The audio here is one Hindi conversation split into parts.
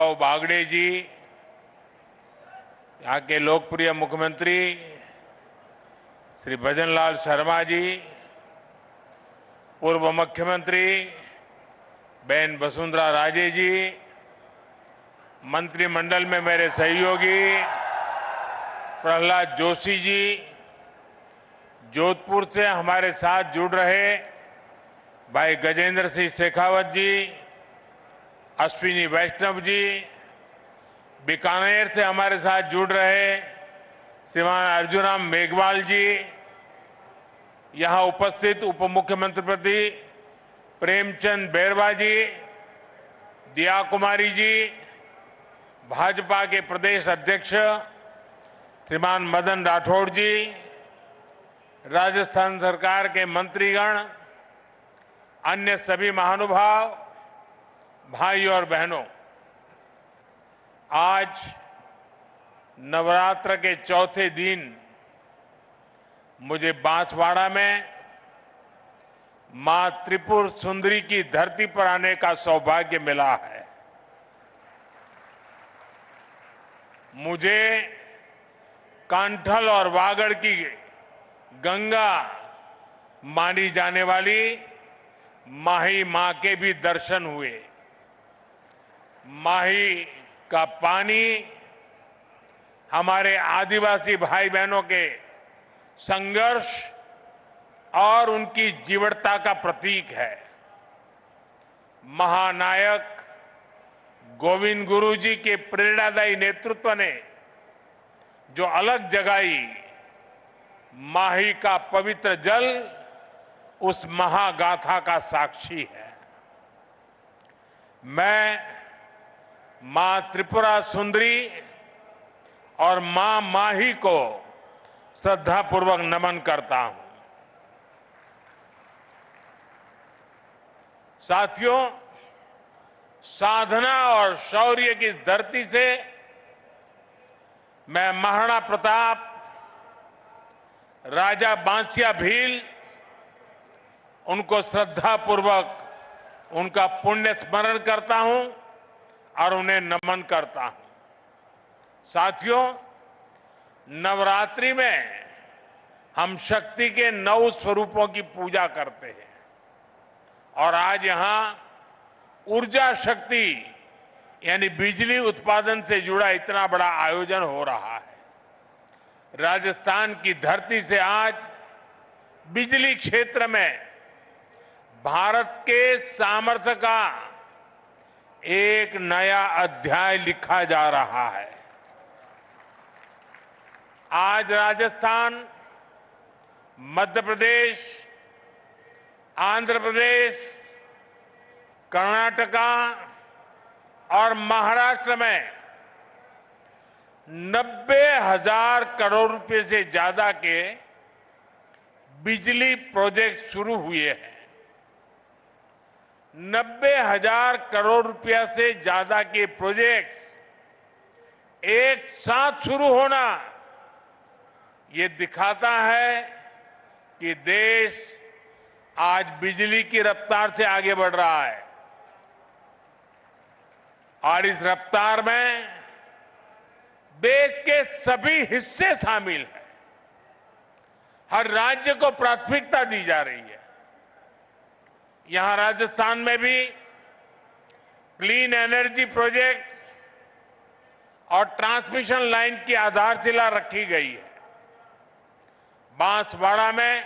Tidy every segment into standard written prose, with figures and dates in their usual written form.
बागड़े जी, यहाँ के लोकप्रिय मुख्यमंत्री श्री भजनलाल शर्मा जी, पूर्व मुख्यमंत्री बहन वसुंधरा राजे जी, मंत्रिमंडल में मेरे सहयोगी प्रहलाद जोशी जी, जोधपुर से हमारे साथ जुड़ रहे भाई गजेंद्र सिंह शेखावत जी, अश्विनी वैष्णव जी, बीकानेर से हमारे साथ जुड़ रहे श्रीमान अर्जुनराम मेघवाल जी, यहां उपस्थित उप मुख्यमंत्री प्रेमचंद बैरवा जी, दिया कुमारी जी, भाजपा के प्रदेश अध्यक्ष श्रीमान मदन राठौड़ जी, राजस्थान सरकार के मंत्रीगण, अन्य सभी महानुभाव, भाई और बहनों, आज नवरात्र के चौथे दिन मुझे बांसवाड़ा में मां त्रिपुर सुंदरी की धरती पर आने का सौभाग्य मिला है। मुझे कांठल और वागड़ की गंगा मानी जाने वाली माही मां के भी दर्शन हुए। माही का पानी हमारे आदिवासी भाई बहनों के संघर्ष और उनकी जीवटता का प्रतीक है। महानायक गोविंद गुरु जी के प्रेरणादायी नेतृत्व ने जो अलग जगाई, माही का पवित्र जल उस महागाथा का साक्षी है। मैं मां त्रिपुरा सुंदरी और मां माही को श्रद्धापूर्वक नमन करता हूं। साथियों, साधना और शौर्य की धरती से मैं महाराणा प्रताप, राजा बांसिया भील, उनको श्रद्धापूर्वक उनका पुण्य स्मरण करता हूं और उन्हें नमन करता हूं। साथियों, नवरात्रि में हम शक्ति के 9 स्वरूपों की पूजा करते हैं और आज यहां ऊर्जा शक्ति यानी बिजली उत्पादन से जुड़ा इतना बड़ा आयोजन हो रहा है। राजस्थान की धरती से आज बिजली क्षेत्र में भारत के सामर्थ्य का एक नया अध्याय लिखा जा रहा है। आज राजस्थान, मध्य प्रदेश, आंध्र प्रदेश, कर्नाटका और महाराष्ट्र में 90,000 करोड़ रुपए से ज्यादा के बिजली प्रोजेक्ट शुरू हुए हैं। 90,000 करोड़ रुपया से ज्यादा के प्रोजेक्ट्स एक साथ शुरू होना ये दिखाता है कि देश आज बिजली की रफ्तार से आगे बढ़ रहा है और इस रफ्तार में देश के सभी हिस्से शामिल हैं। हर राज्य को प्राथमिकता दी जा रही है। यहां राजस्थान में भी क्लीन एनर्जी प्रोजेक्ट और ट्रांसमिशन लाइन की आधारशिला रखी गई है। बांसवाड़ा में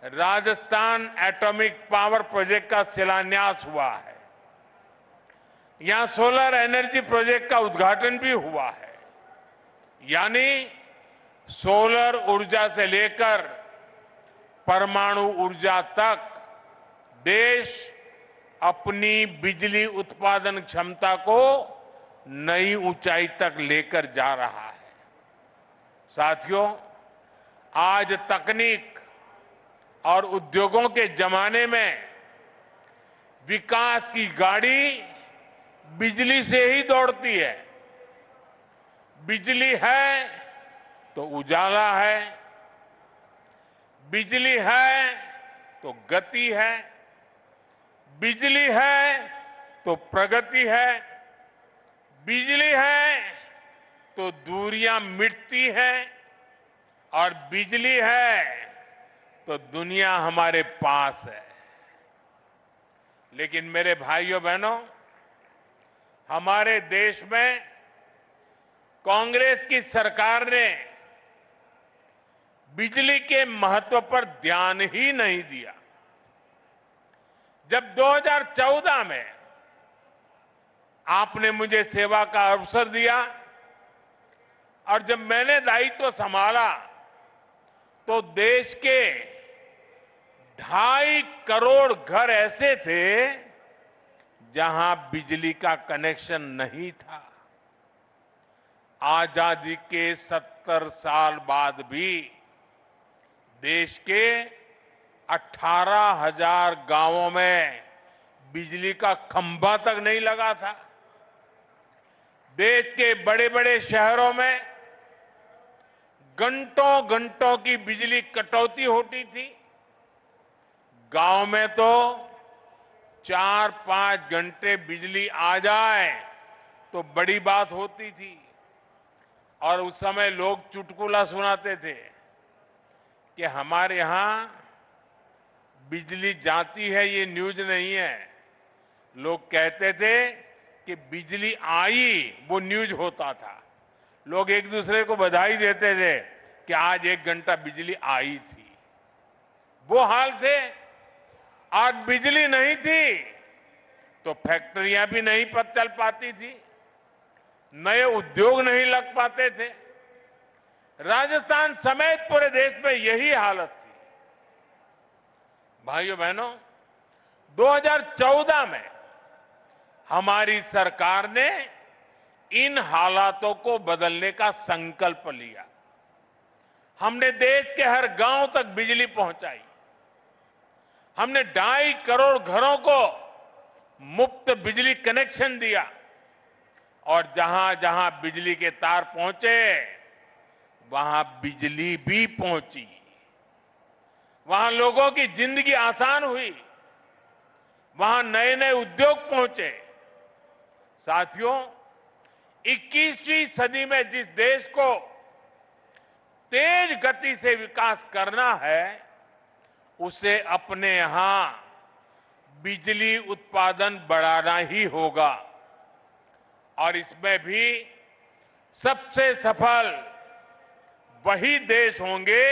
राजस्थान एटॉमिक पावर प्रोजेक्ट का शिलान्यास हुआ है। यहां सोलर एनर्जी प्रोजेक्ट का उद्घाटन भी हुआ है। यानी सोलर ऊर्जा से लेकर परमाणु ऊर्जा तक देश अपनी बिजली उत्पादन क्षमता को नई ऊंचाई तक लेकर जा रहा है। साथियों, आज तकनीक और उद्योगों के जमाने में विकास की गाड़ी बिजली से ही दौड़ती है। बिजली है तो उजाला है, बिजली है तो गति है, बिजली है तो प्रगति है, बिजली है तो दूरियां मिटती हैं और बिजली है तो दुनिया हमारे पास है। लेकिन मेरे भाइयों बहनों, हमारे देश में कांग्रेस की सरकार ने बिजली के महत्व पर ध्यान ही नहीं दिया। जब 2014 में आपने मुझे सेवा का अवसर दिया और जब मैंने दायित्व संभाला तो देश के 2.5 करोड़ घर ऐसे थे जहां बिजली का कनेक्शन नहीं था। आजादी के 70 साल बाद भी देश के 18,000 गांवों में बिजली का खंभा तक नहीं लगा था। देश के बड़े बड़े शहरों में घंटों घंटों की बिजली कटौती होती थी। गांव में तो 4-5 घंटे बिजली आ जाए तो बड़ी बात होती थी और उस समय लोग चुटकुला सुनाते थे कि हमारे यहां बिजली जाती है, ये न्यूज नहीं है। लोग कहते थे कि बिजली आई, वो न्यूज होता था। लोग एक दूसरे को बधाई देते थे कि आज 1 घंटा बिजली आई थी। वो हाल थे। आज बिजली नहीं थी तो फैक्ट्रियां भी नहीं चल पाती थी, नए उद्योग नहीं लग पाते थे। राजस्थान समेत पूरे देश में यही हालत थी। भाइयों बहनों, 2014 में हमारी सरकार ने इन हालातों को बदलने का संकल्प लिया। हमने देश के हर गांव तक बिजली पहुंचाई। हमने 2.5 करोड़ घरों को मुफ्त बिजली कनेक्शन दिया और जहां जहां बिजली के तार पहुंचे वहां बिजली भी पहुंची। वहां लोगों की जिंदगी आसान हुई, वहां नए नए उद्योग पहुंचे। साथियों, 21वीं सदी में जिस देश को तेज गति से विकास करना है उसे अपने यहां बिजली उत्पादन बढ़ाना ही होगा और इसमें भी सबसे सफल वही देश होंगे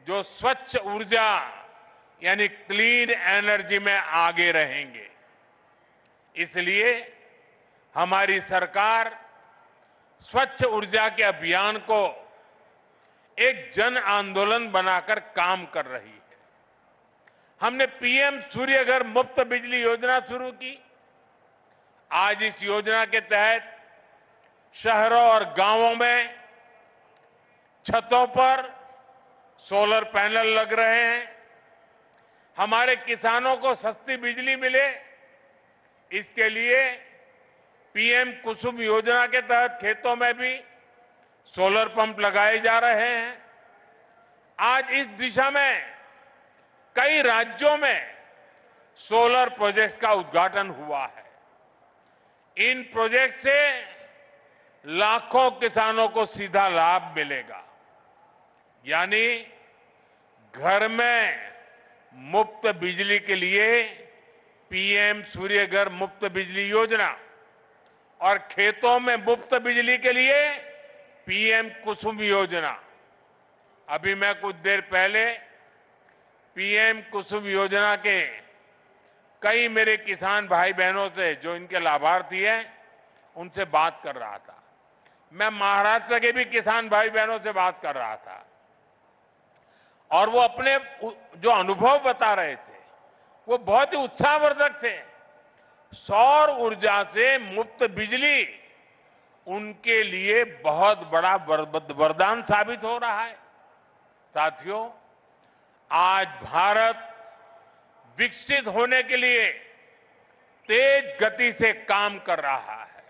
जो स्वच्छ ऊर्जा यानी क्लीन एनर्जी में आगे रहेंगे। इसलिए हमारी सरकार स्वच्छ ऊर्जा के अभियान को एक जन आंदोलन बनाकर काम कर रही है। हमने पीएम सूर्य घर मुफ्त बिजली योजना शुरू की। आज इस योजना के तहत शहरों और गांवों में छतों पर सोलर पैनल लग रहे हैं। हमारे किसानों को सस्ती बिजली मिले, इसके लिए पीएम कुसुम योजना के तहत खेतों में भी सोलर पंप लगाए जा रहे हैं। आज इस दिशा में कई राज्यों में सोलर प्रोजेक्ट्स का उद्घाटन हुआ है। इन प्रोजेक्ट से लाखों किसानों को सीधा लाभ मिलेगा, यानी घर में मुफ्त बिजली के लिए पीएम सूर्य घर मुफ्त बिजली योजना और खेतों में मुफ्त बिजली के लिए पीएम कुसुम योजना। अभी मैं कुछ देर पहले पीएम कुसुम योजना के कई मेरे किसान भाई बहनों से जो इनके लाभार्थी हैं उनसे बात कर रहा था। मैं महाराष्ट्र के भी किसान भाई बहनों से बात कर रहा था और वो अपने जो अनुभव बता रहे थे वो बहुत ही उत्साहवर्धक थे। सौर ऊर्जा से मुफ्त बिजली उनके लिए बहुत बड़ा वरदान साबित हो रहा है। साथियों, आज भारत विकसित होने के लिए तेज गति से काम कर रहा है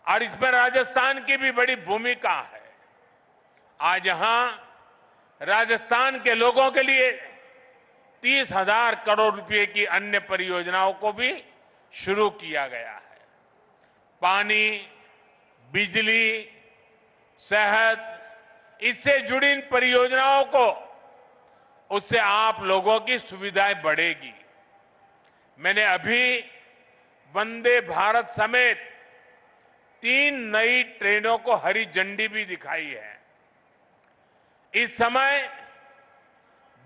और इसमें राजस्थान की भी बड़ी भूमिका है। आज यहां राजस्थान के लोगों के लिए 30,000 करोड़ रुपए की अन्य परियोजनाओं को भी शुरू किया गया है। पानी, बिजली, सेहत, इससे जुड़ी इन परियोजनाओं को, उससे आप लोगों की सुविधाएं बढ़ेगी। मैंने अभी वंदे भारत समेत 3 नई ट्रेनों को हरी झंडी भी दिखाई है। इस समय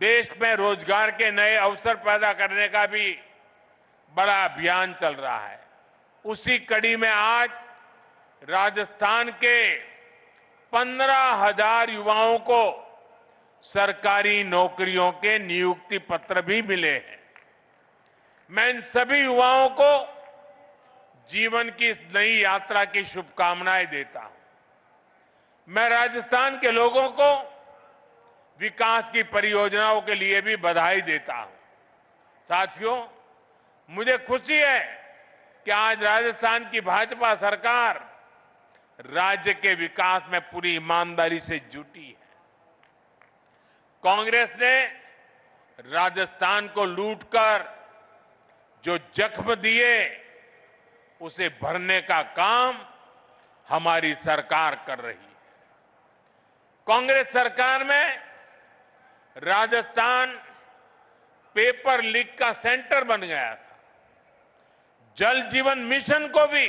देश में रोजगार के नए अवसर पैदा करने का भी बड़ा अभियान चल रहा है। उसी कड़ी में आज राजस्थान के 15,000 युवाओं को सरकारी नौकरियों के नियुक्ति पत्र भी मिले हैं। मैं इन सभी युवाओं को जीवन की इस नई यात्रा की शुभकामनाएं देता हूं। मैं राजस्थान के लोगों को विकास की परियोजनाओं के लिए भी बधाई देता हूं। साथियों, मुझे खुशी है कि आज राजस्थान की भाजपा सरकार राज्य के विकास में पूरी ईमानदारी से जुटी है। कांग्रेस ने राजस्थान को लूटकर जो जख्म दिए, उसे भरने का काम हमारी सरकार कर रही है। कांग्रेस सरकार में राजस्थान पेपर लीक का सेंटर बन गया था। जल जीवन मिशन को भी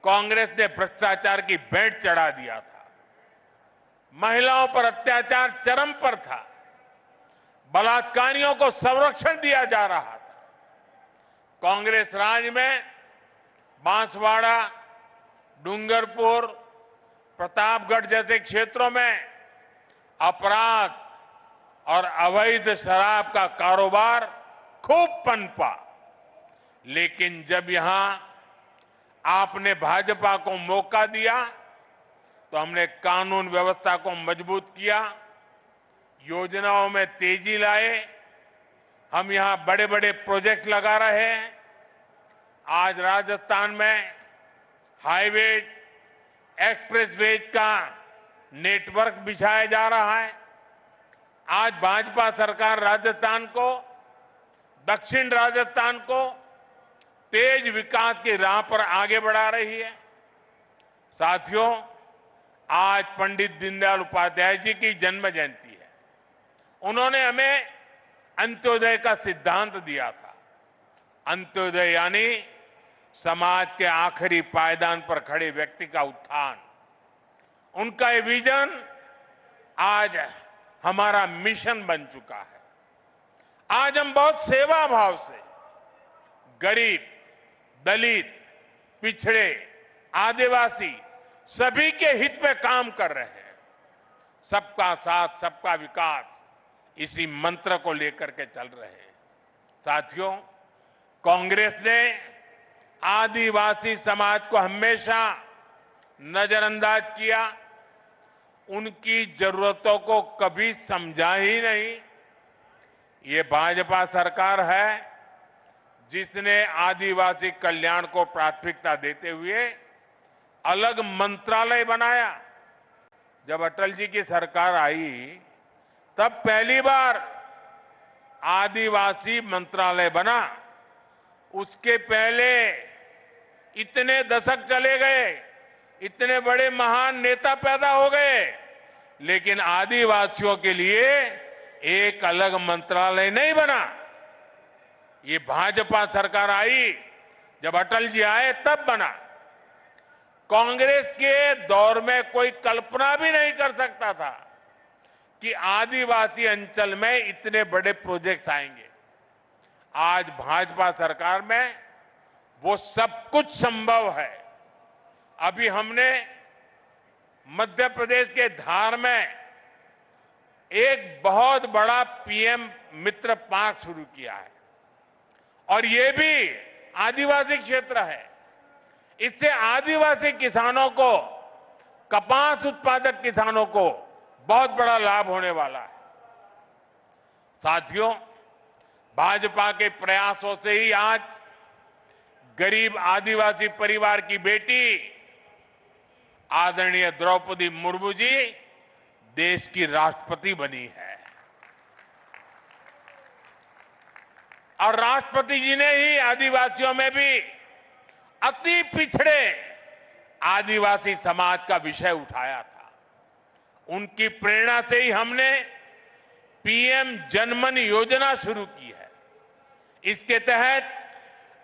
कांग्रेस ने भ्रष्टाचार की भेंट चढ़ा दिया था। महिलाओं पर अत्याचार चरम पर था। बलात्कारियों को संरक्षण दिया जा रहा था। कांग्रेस राज में बांसवाड़ा, डूंगरपुर, प्रतापगढ़ जैसे क्षेत्रों में अपराध और अवैध शराब का कारोबार खूब पनपा। लेकिन जब यहां आपने भाजपा को मौका दिया तो हमने कानून व्यवस्था को मजबूत किया, योजनाओं में तेजी लाए। हम यहां बड़े बड़े प्रोजेक्ट लगा रहे हैं। आज राजस्थान में हाईवेज, एक्सप्रेसवेज का नेटवर्क बिछाया जा रहा है। आज भाजपा सरकार राजस्थान को, दक्षिण राजस्थान को तेज विकास की राह पर आगे बढ़ा रही है। साथियों, आज पंडित दीनदयाल उपाध्याय जी की जन्म जयंती है। उन्होंने हमें अंत्योदय का सिद्धांत दिया था। अंत्योदय यानी समाज के आखिरी पायदान पर खड़े व्यक्ति का उत्थान। उनका ये विजन आज हमारा मिशन बन चुका है। आज हम बहुत सेवा भाव से गरीब, दलित, पिछड़े, आदिवासी सभी के हित में काम कर रहे हैं। सबका साथ, सबका विकास, इसी मंत्र को लेकर के चल रहे हैं। साथियों, कांग्रेस ने आदिवासी समाज को हमेशा नजरअंदाज किया। उनकी जरूरतों को कभी समझा ही नहीं। ये भाजपा सरकार है जिसने आदिवासी कल्याण को प्राथमिकता देते हुए अलग मंत्रालय बनाया। जब अटल जी की सरकार आई तब पहली बार आदिवासी मंत्रालय बना। उसके पहले इतने दशक चले गए, इतने बड़े महान नेता पैदा हो गए, लेकिन आदिवासियों के लिए एक अलग मंत्रालय नहीं बना। ये भाजपा सरकार आई, जब अटल जी आए तब बना। कांग्रेस के दौर में कोई कल्पना भी नहीं कर सकता था कि आदिवासी अंचल में इतने बड़े प्रोजेक्ट्स आएंगे। आज भाजपा सरकार में वो सब कुछ संभव है। अभी हमने मध्य प्रदेश के धार में एक बहुत बड़ा पीएम मित्र पार्क शुरू किया है और ये भी आदिवासी क्षेत्र है। इससे आदिवासी किसानों को, कपास उत्पादक किसानों को बहुत बड़ा लाभ होने वाला है। साथियों, भाजपा के प्रयासों से ही आज गरीब आदिवासी परिवार की बेटी आदरणीय द्रौपदी मुर्मू जी देश की राष्ट्रपति बनी है। और राष्ट्रपति जी ने ही आदिवासियों में भी अति पिछड़े आदिवासी समाज का विषय उठाया था। उनकी प्रेरणा से ही हमने पीएम जनमन योजना शुरू की है। इसके तहत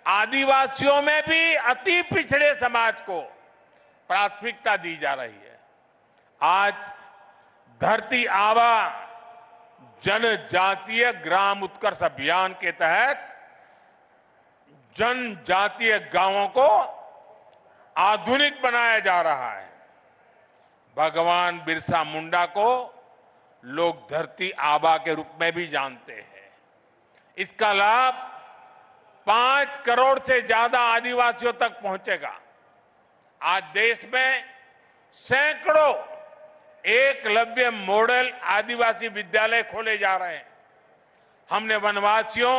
आदिवासियों में भी अति पिछड़े समाज को प्राथमिकता दी जा रही है। आज धरती आबा जनजातीय ग्राम उत्कर्ष अभियान के तहत जनजातीय गांवों को आधुनिक बनाया जा रहा है। भगवान बिरसा मुंडा को लोग धरती आबा के रूप में भी जानते हैं। इसका लाभ 5 करोड़ से ज्यादा आदिवासियों तक पहुंचेगा। आज देश में सैकड़ों एकलव्य मॉडल आदिवासी विद्यालय खोले जा रहे हैं। हमने वनवासियों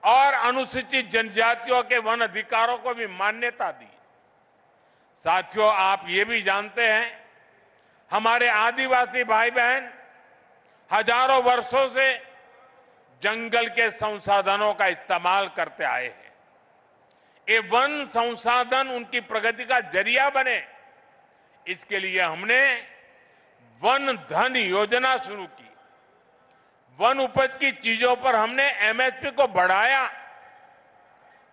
और अनुसूचित जनजातियों के वन अधिकारों को भी मान्यता दी। साथियों, आप ये भी जानते हैं, हमारे आदिवासी भाई बहन हजारों वर्षों से जंगल के संसाधनों का इस्तेमाल करते आए हैं। ये वन संसाधन उनकी प्रगति का जरिया बने, इसके लिए हमने वन धन योजना शुरू की। वन उपज की चीजों पर हमने एमएसपी को बढ़ाया।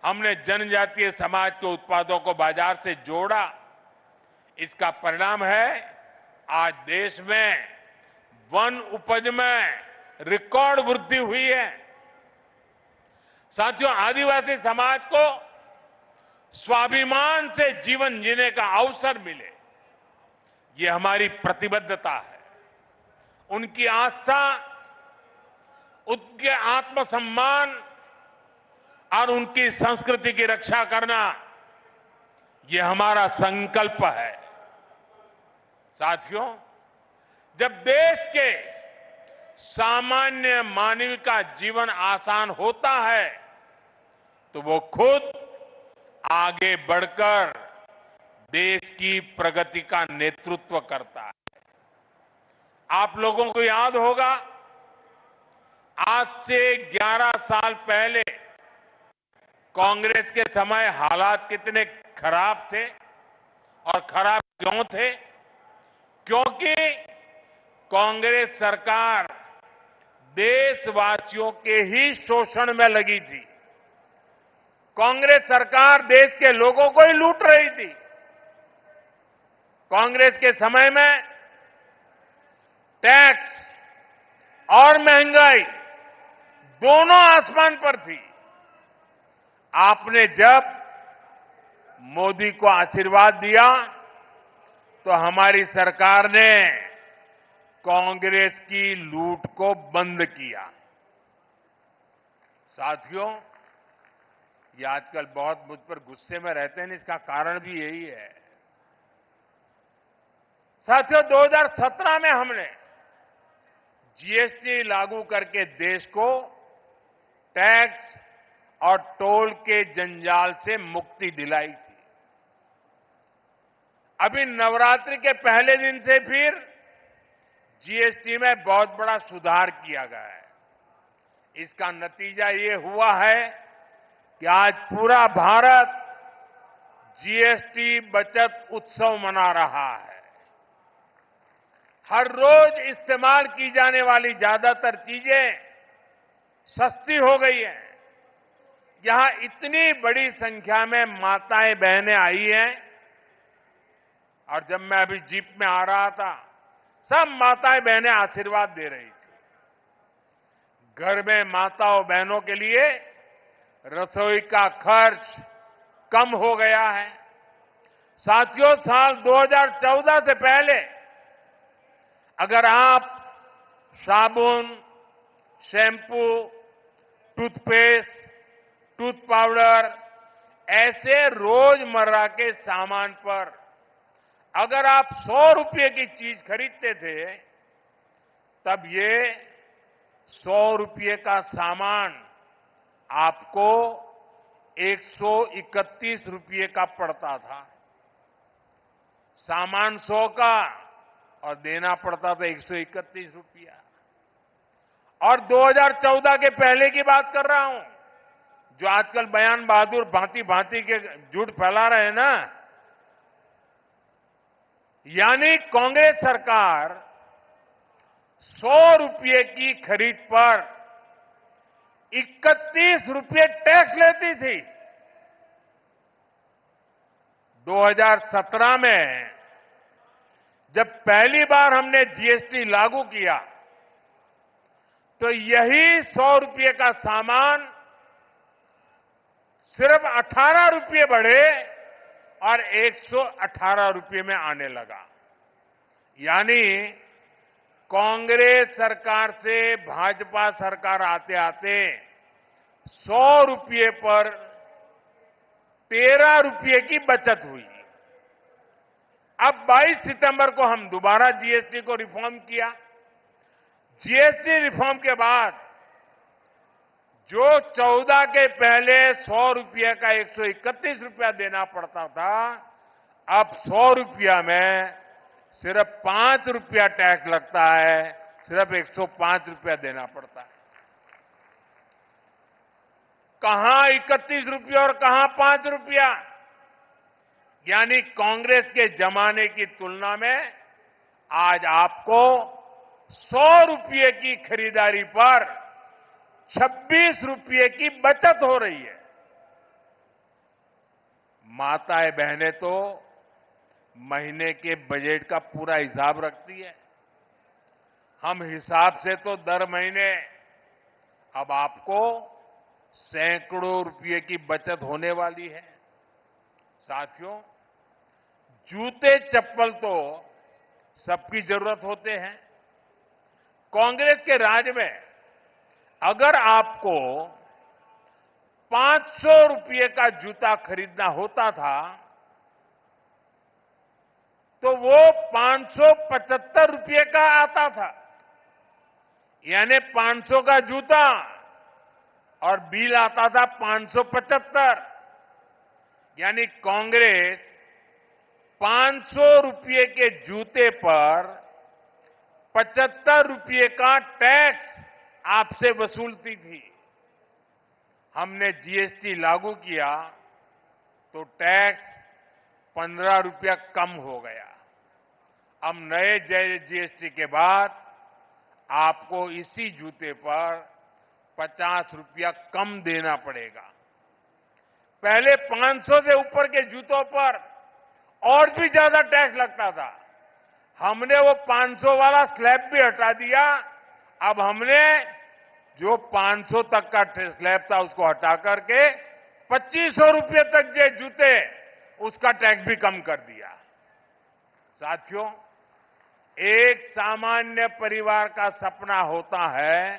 हमने जनजातीय समाज के उत्पादों को बाजार से जोड़ा। इसका परिणाम है आज देश में वन उपज में रिकॉर्ड वृद्धि हुई है। साथियों, आदिवासी समाज को स्वाभिमान से जीवन जीने का अवसर मिले, ये हमारी प्रतिबद्धता है। उनकी आस्था, उनके आत्मसम्मान और उनकी संस्कृति की रक्षा करना, ये हमारा संकल्प है। साथियों, जब देश के सामान्य मानव का जीवन आसान होता है तो वो खुद आगे बढ़कर देश की प्रगति का नेतृत्व करता है। आप लोगों को याद होगा, आज से 11 साल पहले कांग्रेस के समय हालात कितने खराब थे। और खराब क्यों थे? क्योंकि कांग्रेस सरकार देशवासियों के ही शोषण में लगी थी। कांग्रेस सरकार देश के लोगों को ही लूट रही थी। कांग्रेस के समय में टैक्स और महंगाई दोनों आसमान पर थी। आपने जब मोदी को आशीर्वाद दिया तो हमारी सरकार ने कांग्रेस की लूट को बंद किया। साथियों, ये आजकल बहुत मुझ पर गुस्से में रहते हैं, इसका कारण भी यही है। साथियों, 2017 में हमने जीएसटी लागू करके देश को टैक्स और टोल के जंजाल से मुक्ति दिलाई थी। अभी नवरात्रि के पहले दिन से फिर जीएसटी में बहुत बड़ा सुधार किया गया है। इसका नतीजा ये हुआ है कि आज पूरा भारत जीएसटी बचत उत्सव मना रहा है। हर रोज इस्तेमाल की जाने वाली ज्यादातर चीजें सस्ती हो गई हैं। यहां इतनी बड़ी संख्या में माताएं बहनें आई हैं, और जब मैं अभी जीप में आ रहा था, सब माताएं बहनें आशीर्वाद दे रही थी। घर में माताओं बहनों के लिए रसोई का खर्च कम हो गया है। साथियों, साल 2014 से पहले अगर आप साबुन, शैम्पू, टूथपेस्ट, टूथ पाउडर ऐसे रोजमर्रा के सामान पर अगर आप 100 रुपये की चीज खरीदते थे, तब ये 100 रुपये का सामान आपको 131 रुपये का पड़ता था। सामान 100 का और देना पड़ता था 131 रुपया। और 2014 के पहले की बात कर रहा हूं, जो आजकल बयान बहादुर भांति भांति के झूठ फैला रहे हैं ना, यानी कांग्रेस सरकार 100 रुपये की खरीद पर 31 रुपये टैक्स लेती थी। 2017 में जब पहली बार हमने जीएसटी लागू किया तो यही 100 रुपये का सामान सिर्फ 18 रुपये बढ़े और 118 रुपये में आने लगा। यानी कांग्रेस सरकार से भाजपा सरकार आते आते 100 रुपये पर 13 रुपये की बचत हुई। अब 22 सितंबर को हम दोबारा जीएसटी को रिफॉर्म किया। जीएसटी रिफॉर्म के बाद जो 14 के पहले 100 रुपये का 131 रुपया देना पड़ता था, अब 100 रुपया में सिर्फ 5 रुपया टैक्स लगता है, सिर्फ 105 रुपया देना पड़ता है। कहां 31 रुपया और कहां 5 रुपया? यानी कांग्रेस के जमाने की तुलना में आज आपको 100 रुपये की खरीदारी पर 26 रुपये की बचत हो रही है। माताएं बहनें तो महीने के बजट का पूरा हिसाब रखती है। हम हिसाब से तो दर महीने अब आपको सैकड़ों रुपये की बचत होने वाली है। साथियों, जूते चप्पल तो सबकी जरूरत होते हैं। कांग्रेस के राज में अगर आपको 500 रुपये का जूता खरीदना होता था तो वो 575 रुपये का आता था। यानी 500 का जूता और बिल आता था 575। यानी कांग्रेस 500 रुपये के जूते पर 75 रुपये का टैक्स आपसे वसूलती थी। हमने जीएसटी लागू किया तो टैक्स 15 रुपया कम हो गया। अब नए जीएसटी के बाद आपको इसी जूते पर 50 रुपया कम देना पड़ेगा। पहले 500 से ऊपर के जूतों पर और भी ज्यादा टैक्स लगता था। हमने वो 500 वाला स्लैब भी हटा दिया। अब हमने जो 500 तक का स्लैब था उसको हटा करके 2500 रुपये तक जो जूते उसका टैक्स भी कम कर दिया। साथियों, एक सामान्य परिवार का सपना होता है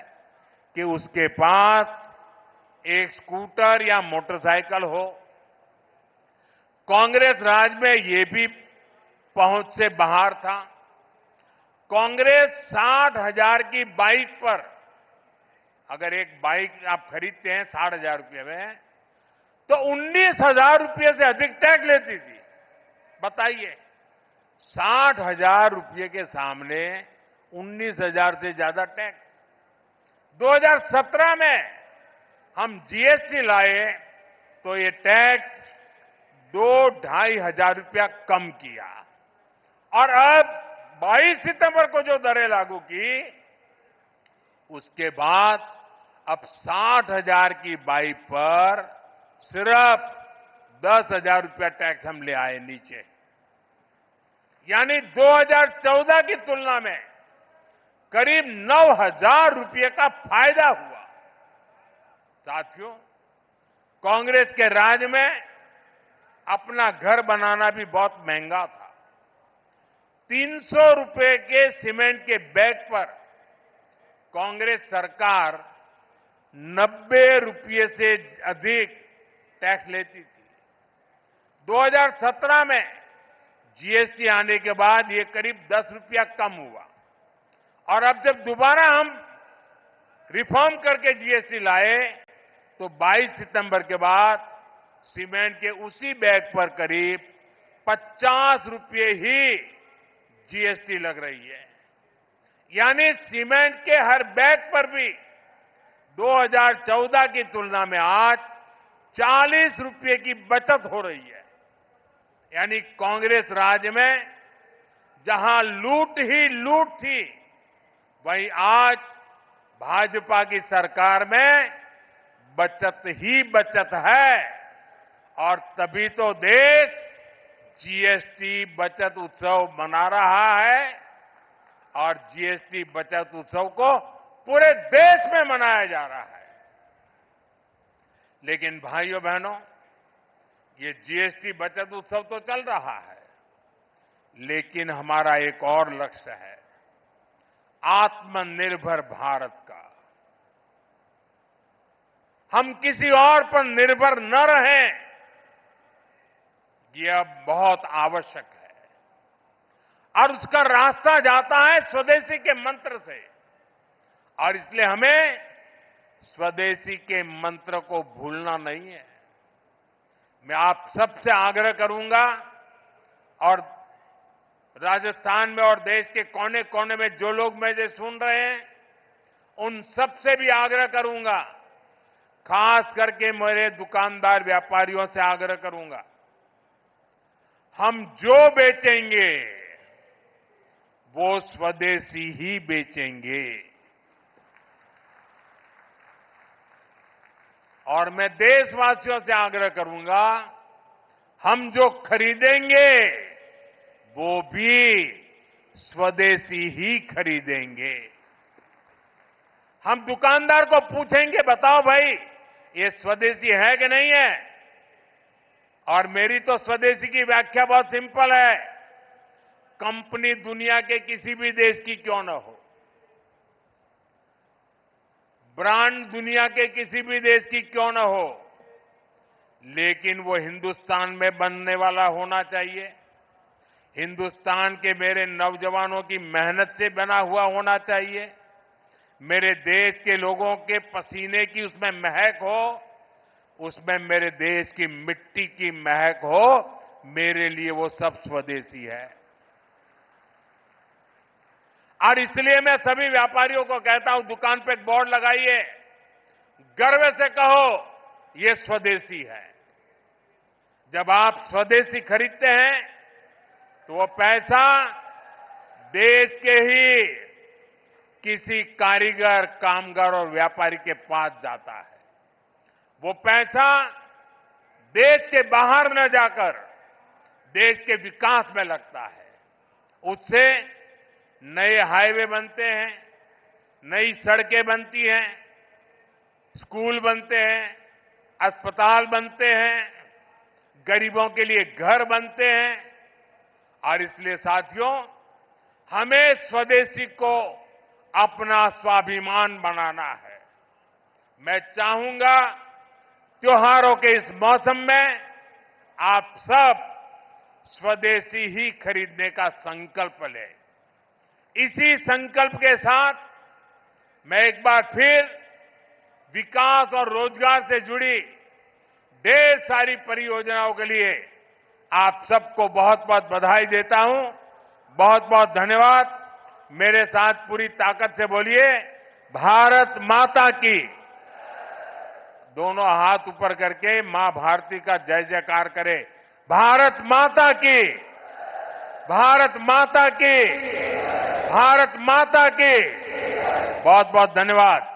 कि उसके पास एक स्कूटर या मोटरसाइकिल हो। कांग्रेस राज में ये भी पहुंच से बाहर था। कांग्रेस 60,000 की बाइक पर, अगर एक बाइक आप खरीदते हैं 60,000 रुपये में, तो 19,000 रुपये से अधिक टैक्स लेती थी। बताइए, 60,000 रुपये के सामने 19,000 से ज्यादा टैक्स। 2017 में हम जीएसटी लाए तो ये टैक्स 2-2.5 हजार रुपया कम किया। और अब 22 सितंबर को जो दरें लागू की उसके बाद अब 60,000 की बाइक पर सिर्फ 10,000 रुपया टैक्स हम ले आए नीचे। यानी 2014 की तुलना में करीब 9,000 रुपये का फायदा हुआ। साथियों, कांग्रेस के राज में अपना घर बनाना भी बहुत महंगा था। 300 रुपये के सीमेंट के बैग पर कांग्रेस सरकार 90 रुपये से अधिक टैक्स लेती थी। 2017 में जीएसटी आने के बाद ये करीब 10 रुपया कम हुआ। और अब जब दोबारा हम रिफॉर्म करके जीएसटी लाए तो 22 सितंबर के बाद सीमेंट के उसी बैग पर करीब 50 रुपये ही जीएसटी लग रही है। यानी सीमेंट के हर बैग पर भी 2014 की तुलना में आज 40 रुपये की बचत हो रही है। यानी कांग्रेस राज में जहां लूट ही लूट थी, वहीं आज भाजपा की सरकार में बचत ही बचत है। और तभी तो देश जीएसटी बचत उत्सव मना रहा है और जीएसटी बचत उत्सव को पूरे देश में मनाया जा रहा है। लेकिन भाइयों बहनों, ये जीएसटी बचत उत्सव तो चल रहा है, लेकिन हमारा एक और लक्ष्य है, आत्मनिर्भर भारत का। हम किसी और पर निर्भर न रहें, यह अब बहुत आवश्यक है। और उसका रास्ता जाता है स्वदेशी के मंत्र से, और इसलिए हमें स्वदेशी के मंत्र को भूलना नहीं है। मैं आप सबसे आग्रह करूंगा, और राजस्थान में और देश के कोने कोने में जो लोग मुझे सुन रहे हैं, उन सबसे भी आग्रह करूंगा, खास करके मेरे दुकानदार व्यापारियों से आग्रह करूंगा, हम जो बेचेंगे वो स्वदेशी ही बेचेंगे। और मैं देशवासियों से आग्रह करूंगा, हम जो खरीदेंगे वो भी स्वदेशी ही खरीदेंगे। हम दुकानदार को पूछेंगे, बताओ भाई ये स्वदेशी है कि नहीं है? और मेरी तो स्वदेशी की व्याख्या बहुत सिंपल है, कंपनी दुनिया के किसी भी देश की क्यों न हो, ब्रांड दुनिया के किसी भी देश की क्यों न हो, लेकिन वो हिंदुस्तान में बनने वाला होना चाहिए, हिंदुस्तान के मेरे नौजवानों की मेहनत से बना हुआ होना चाहिए, मेरे देश के लोगों के पसीने की उसमें महक हो, उसमें मेरे देश की मिट्टी की महक हो। मेरे लिए वो सब स्वदेशी है। और इसलिए मैं सभी व्यापारियों को कहता हूं, दुकान पे एक बोर्ड लगाइए, गर्व से कहो ये स्वदेशी है। जब आप स्वदेशी खरीदते हैं तो वो पैसा देश के ही किसी कारीगर, कामगार और व्यापारी के पास जाता है। वो पैसा देश के बाहर न जाकर देश के विकास में लगता है। उससे नए हाईवे बनते हैं, नई सड़कें बनती हैं, स्कूल बनते हैं, अस्पताल बनते हैं, गरीबों के लिए घर बनते हैं। और इसलिए साथियों, हमें स्वदेशी को अपना स्वाभिमान बनाना है। मैं चाहूंगा त्योहारों के इस मौसम में आप सब स्वदेशी ही खरीदने का संकल्प लें। इसी संकल्प के साथ मैं एक बार फिर विकास और रोजगार से जुड़ी ढेर सारी परियोजनाओं के लिए आप सबको बहुत बहुत बधाई देता हूं। बहुत बहुत धन्यवाद। मेरे साथ पूरी ताकत से बोलिए, भारत माता की। दोनों हाथ ऊपर करके मां भारती का जय जयकार करें। भारत माता की, भारत माता की, भारत माता की। बहुत बहुत धन्यवाद।